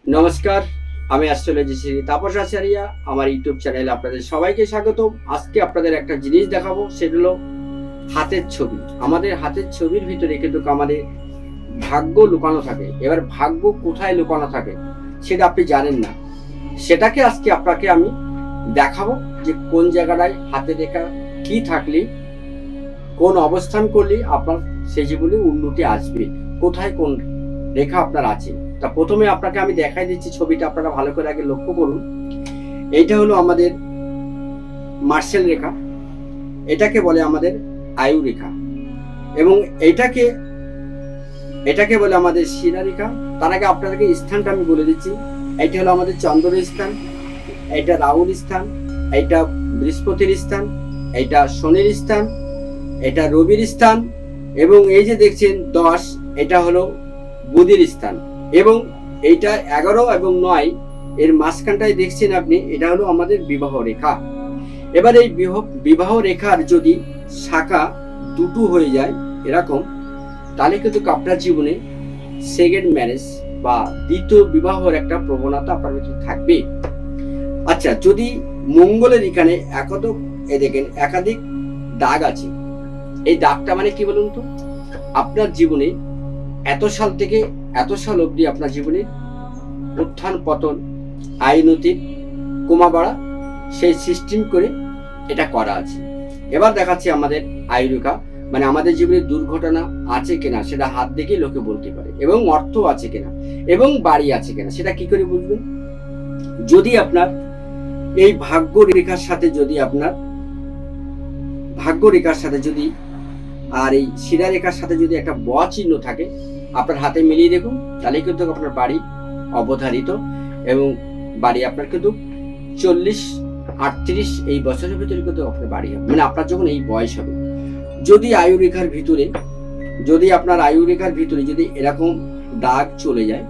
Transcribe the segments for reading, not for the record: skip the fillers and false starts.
নমস্কার, আমি অ্যাস্ট্রোলজি শ্রী তাপস আচারিয়া। আমার ইউটিউব চ্যানেলে আপনাদের সবাইকে স্বাগত। আজকে আপনাদের একটা জিনিস দেখাবো, সেটা হলো হাতের ছবি। আমাদের হাতের ছবির ভিতরে কিন্তু আমাদের ভাগ্য লুকানো থাকে। এবার ভাগ্য কোথায় লুকানো থাকে সেটা আপনি জানেন না। সেটাকে আজকে আপনাকে আমি দেখাবো যে কোন জায়গাটায় হাতে রেখা কি থাকলে, কোন অবস্থান করলে আপনার সেই জীবনে উন্নতি আসবে, কোথায় কোন রেখা আপনার আছে। তা প্রথমে আপনাকে আমি দেখাই দিচ্ছি ছবিটা, আপনারা ভালো করে আগে লক্ষ্য করুন। এইটা হলো আমাদের মার্শেল রেখা, এটাকে বলে আমাদের আয়ু রেখা, এবং এটাকে বলে আমাদের শিরা রেখা। তার আগে আপনাদেরকে স্থানটা আমি বলে দিচ্ছি। এইটা হলো আমাদের চন্দ্রের স্থান, এইটা রাহুর স্থান, এইটা বৃহস্পতির স্থান, এইটা শনির স্থান, এটা রবির স্থান, এবং এই যে দেখছেন 10, এটা হলো বুধের স্থান, এবং এইটা 11 এবং 9 এর মাঝখানটায় দেখছেন আপনি, এটা হলো আমাদের বিবাহ রেখা। এবার এই বিবাহ রেখার যদি শাখা দুটো হয়ে যায় এরকম, তাহলে কিন্তু আপনার জীবনে সেকেন্ড ম্যারেজ বা দ্বিতীয় বিবাহের একটা প্রবণতা আপনার ভিতরে থাকবে। আচ্ছা, যদি মঙ্গলের এখানে দেখেন একাধিক দাগ আছে, এই দাগটা মানে কি বলুন তো, আপনার জীবনে এত সাল থেকে এত সাল অবধি আপনার জীবনে উত্থান পতন, আয়ুন্নতির, কমা বাড়া, সেই সিস্টেম করে এটা করা আছে। এবার দেখাচ্ছি আমাদের আয়ুরেখা, মানে আমাদের জীবনে দুর্ঘটনা আছে কিনা সেটা হাত দেখে লোকে বলতে পারে, এবং অর্থ আছে কিনা এবং বাড়ি আছে কিনা সেটা কি করে বুঝবেন। যদি আপনার এই ভাগ্য রেখার সাথে যদি আর এই শিরা রেখার সাথে যদি একটা ব চিহ্ন থাকে, আপনার হাতে মিলিয়ে দেখুন, তাহলে কিন্তু আপনার বাড়ি অবধারিত, এবং বাড়ি আপনার কিন্তু 40-38 এই বছরের ভিতরে কিন্তু আপনার বাড়ি হবে, মানে আপনার যখন এই বয়স হবে। যদি আপনার আয়ু রেখার ভিতরে যদি এরকম দাগ চলে যায়,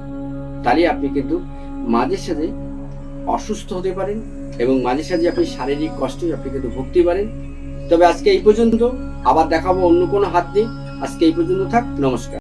তাহলে আপনি কিন্তু মাঝে সাঝে অসুস্থ হতে পারেন, এবং মাঝে সাঝে আপনি শারীরিক কষ্টে আপনি কিন্তু ভুগতে পারেন। তবে আজকে এই পর্যন্ত, আবার দেখাবো অন্য কোনো হাত দিয়ে। আজকে এই পর্যন্ত থাক, নমস্কার।